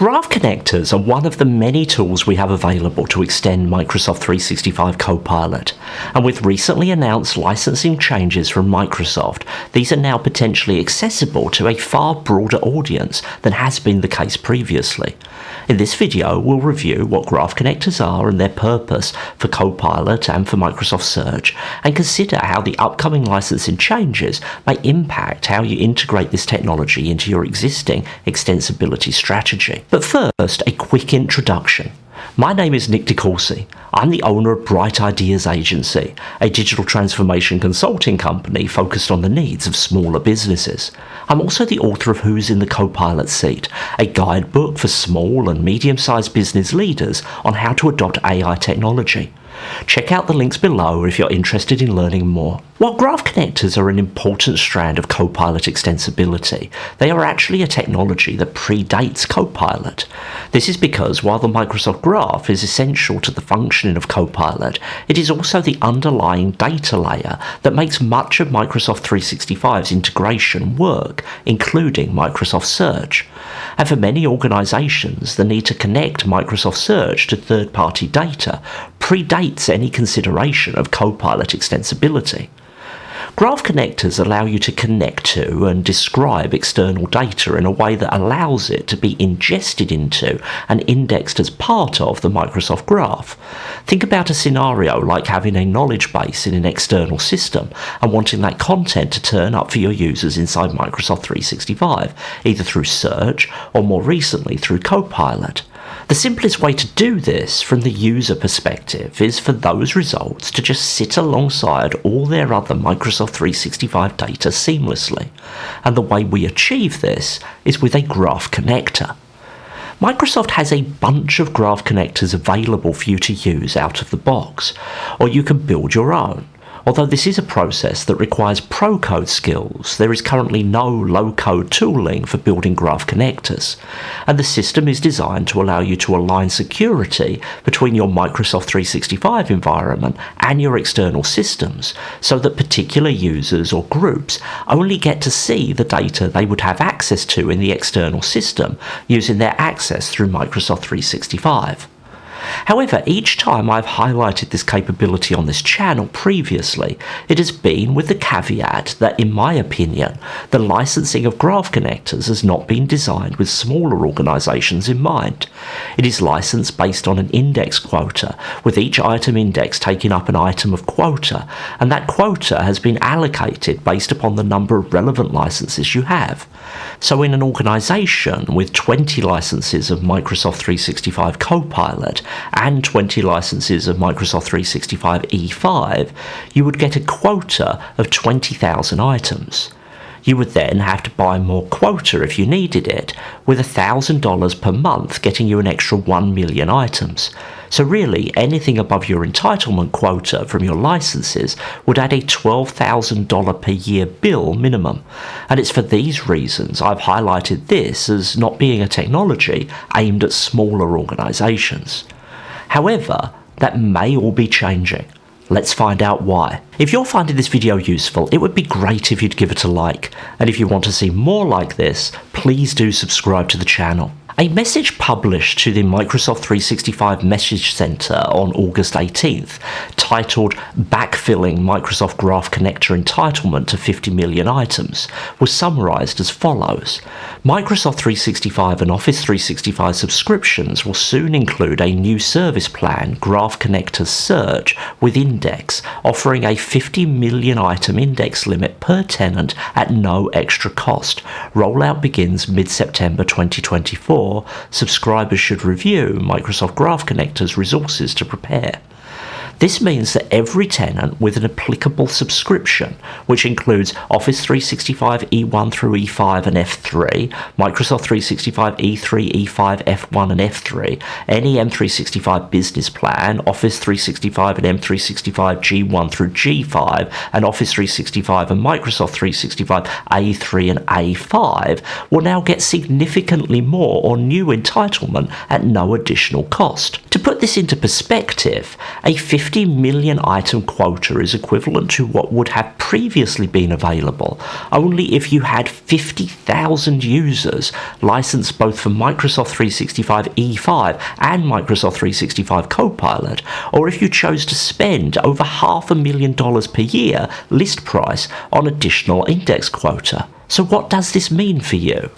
Graph connectors are one of the many tools we have available to extend Microsoft 365 Copilot, and with recently announced licensing changes from Microsoft, these are now potentially accessible to a far broader audience than has been the case previously. In this video, we'll review what graph connectors are and their purpose for Copilot and for Microsoft Search, and consider how the upcoming licensing changes may impact how you integrate this technology into your existing extensibility strategy. But first, a quick introduction. My name is Nick DeCourcy. I'm the owner of Bright Ideas Agency, a digital transformation consulting company focused on the needs of smaller businesses. I'm also the author of Who's in the Copilot Seat, a guidebook for small and medium-sized business leaders on how to adopt AI technology. Check out the links below if you're interested in learning more. While graph connectors are an important strand of Copilot Extensibility, they are actually a technology that predates Copilot. This is because while the Microsoft Graph is essential to the functioning of Copilot, it is also the underlying data layer that makes much of Microsoft 365's integration work, including Microsoft Search. And for many organizations, the need to connect Microsoft Search to third-party data predates any consideration of Copilot Extensibility. Graph connectors allow you to connect to and describe external data in a way that allows it to be ingested into and indexed as part of the Microsoft Graph. Think about a scenario like having a knowledge base in an external system and wanting that content to turn up for your users inside Microsoft 365, either through Search or more recently through Copilot. The simplest way to do this from the user perspective is for those results to just sit alongside all their other Microsoft 365 data seamlessly. And the way we achieve this is with a graph connector. Microsoft has a bunch of graph connectors available for you to use out of the box, or you can build your own. Although this is a process that requires pro-code skills, there is currently no low-code tooling for building graph connectors, and the system is designed to allow you to align security between your Microsoft 365 environment and your external systems, so that particular users or groups only get to see the data they would have access to in the external system using their access through Microsoft 365. However, each time I've highlighted this capability on this channel previously, it has been with the caveat that, in my opinion, the licensing of graph connectors has not been designed with smaller organizations in mind. It is licensed based on an index quota, with each item index taking up an item of quota, and that quota has been allocated based upon the number of relevant licenses you have. So in an organization with 20 licenses of Microsoft 365 Copilot and 20 licenses of Microsoft 365 E5, you would get a quota of 20,000 items. You would then have to buy more quota if you needed it, with $1,000 per month getting you an extra 1 million items. So really, anything above your entitlement quota from your licenses would add a $12,000 per year bill minimum. And it's for these reasons I've highlighted this as not being a technology aimed at smaller organizations. However, that may all be changing. Let's find out why. If you're finding this video useful, it would be great if you'd give it a like. And if you want to see more like this, please do subscribe to the channel. A message published to the Microsoft 365 Message Center on August 18th, titled Backfilling Microsoft Graph Connector Entitlement to 50 million items, was summarized as follows. Microsoft 365 and Office 365 subscriptions will soon include a new service plan, Graph Connector Search, with Index, offering a 50 million item index limit per tenant at no extra cost. Rollout begins mid-September 2024. Subscribers should review Microsoft Graph Connector's resources to prepare. This means that every tenant with an applicable subscription, which includes Office 365 E1 through E5 and F3, Microsoft 365 E3, E5, F1 and F3, any M365 business plan, Office 365 and M365 G1 through G5, and Office 365 and Microsoft 365 A3 and A5 will now get significantly more or new entitlement at no additional cost. To put this into perspective, a 50 50 million item quota is equivalent to what would have previously been available only if you had 50,000 users licensed both for Microsoft 365 E5 and Microsoft 365 Copilot, or if you chose to spend over $500,000 per year list price on additional index quota. So what does this mean for you?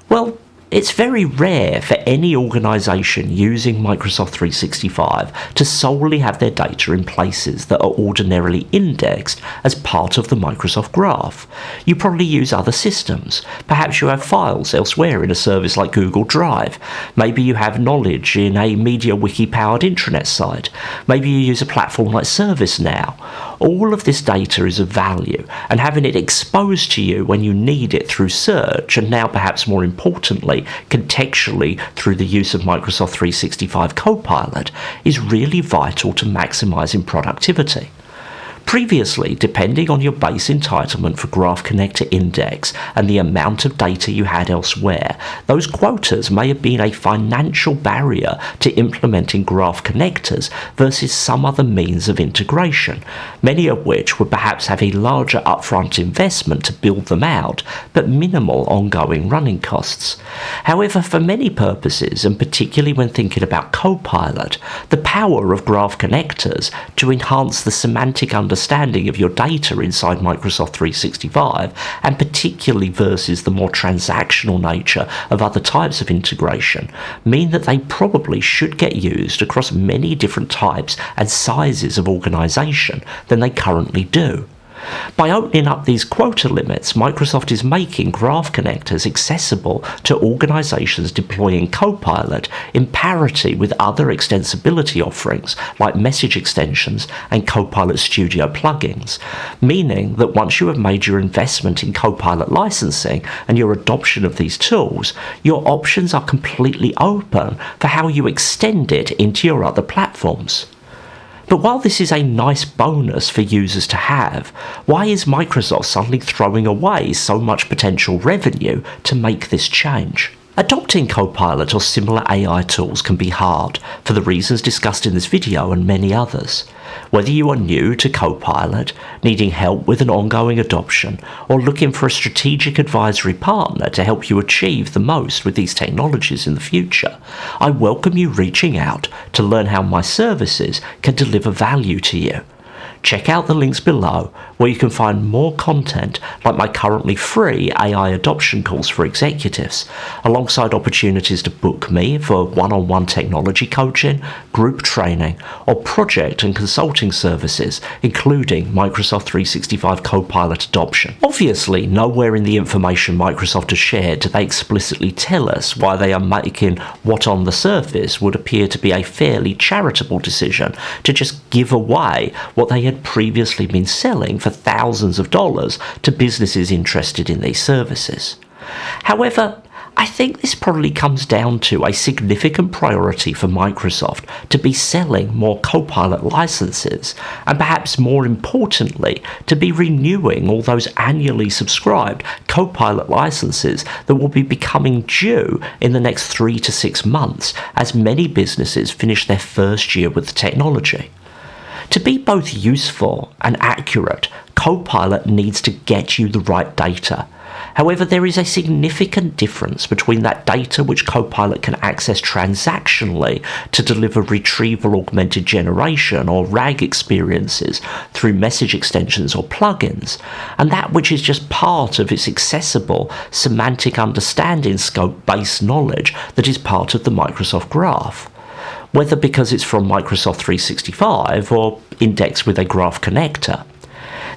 Well, it's very rare for any organisation using Microsoft 365 to solely have their data in places that are ordinarily indexed as part of the Microsoft Graph. You probably use other systems. Perhaps you have files elsewhere in a service like Google Drive. Maybe you have knowledge in a MediaWiki-powered intranet site. Maybe you use a platform like ServiceNow. All of this data is of value, and having it exposed to you when you need it through search, and now perhaps more importantly, contextually through the use of Microsoft 365 Copilot, is really vital to maximising productivity. Previously, depending on your base entitlement for Graph Connector Index and the amount of data you had elsewhere, those quotas may have been a financial barrier to implementing Graph Connectors versus some other means of integration, many of which would perhaps have a larger upfront investment to build them out, but minimal ongoing running costs. However, for many purposes, and particularly when thinking about Copilot, the power of Graph Connectors to enhance the semantic understanding of your data inside Microsoft 365, and particularly versus the more transactional nature of other types of integration, mean that they probably should get used across many different types and sizes of organisation than they currently do. By opening up these quota limits, Microsoft is making Graph Connectors accessible to organisations deploying Copilot in parity with other extensibility offerings like message extensions and Copilot Studio plugins, meaning that once you have made your investment in Copilot licensing and your adoption of these tools, your options are completely open for how you extend it into your other platforms. But while this is a nice bonus for users to have, why is Microsoft suddenly throwing away so much potential revenue to make this change? Adopting Copilot or similar AI tools can be hard, for the reasons discussed in this video and many others. Whether you are new to Copilot, needing help with an ongoing adoption, or looking for a strategic advisory partner to help you achieve the most with these technologies in the future, I welcome you reaching out to learn how my services can deliver value to you. Check out the links below where you can find more content like my currently free AI adoption calls for executives, alongside opportunities to book me for one-on-one technology coaching, group training, or project and consulting services, including Microsoft 365 Copilot adoption. Obviously, nowhere in the information Microsoft has shared do they explicitly tell us why they are making what on the surface would appear to be a fairly charitable decision to just give away what they had previously been selling for thousands of dollars to businesses interested in these services. However, I think this probably comes down to a significant priority for Microsoft to be selling more Copilot licenses, and perhaps more importantly, to be renewing all those annually subscribed Copilot licenses that will be becoming due in the next 3 to 6 months as many businesses finish their first year with the technology. To be both useful and accurate, Copilot needs to get you the right data. However, there is a significant difference between that data which Copilot can access transactionally to deliver retrieval augmented generation or RAG experiences through message extensions or plugins, and that which is just part of its accessible semantic understanding scope-based knowledge that is part of the Microsoft Graph. Whether because it's from Microsoft 365 or indexed with a Graph Connector.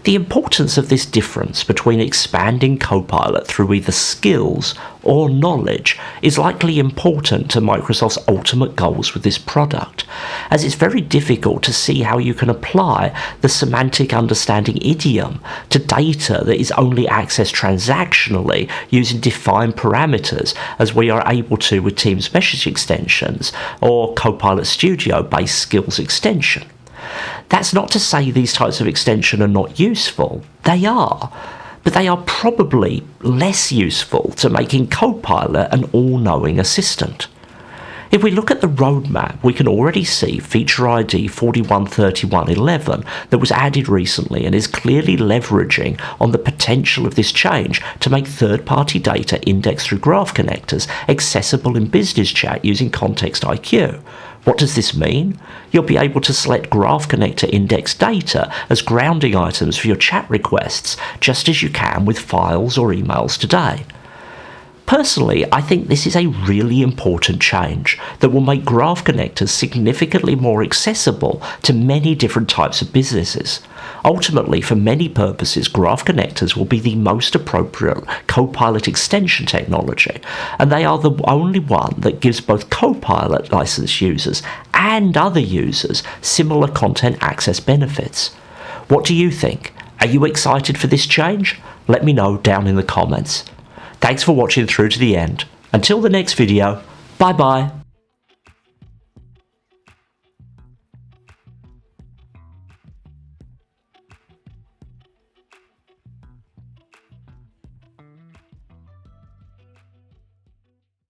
The importance of this difference between expanding Copilot through either skills or knowledge is likely important to Microsoft's ultimate goals with this product, as it's very difficult to see how you can apply the semantic understanding idiom to data that is only accessed transactionally using defined parameters, as we are able to with Teams message extensions or Copilot Studio based skills extension. That's not to say these types of extension are not useful. They are. But they are probably less useful to making Copilot an all-knowing assistant. If we look at the roadmap, we can already see Feature ID 413111 that was added recently and is clearly leveraging on the potential of this change to make third-party data indexed through graph connectors accessible in business chat using Context IQ. What does this mean? You'll be able to select graph connector indexed data as grounding items for your chat requests, just as you can with files or emails today. Personally, I think this is a really important change that will make graph connectors significantly more accessible to many different types of businesses. Ultimately, for many purposes, graph connectors will be the most appropriate Copilot extension technology, and they are the only one that gives both Copilot licensed users and other users similar content access benefits. What do you think? Are you excited for this change? Let me know down in the comments. Thanks for watching through to the end. Until the next video, bye bye.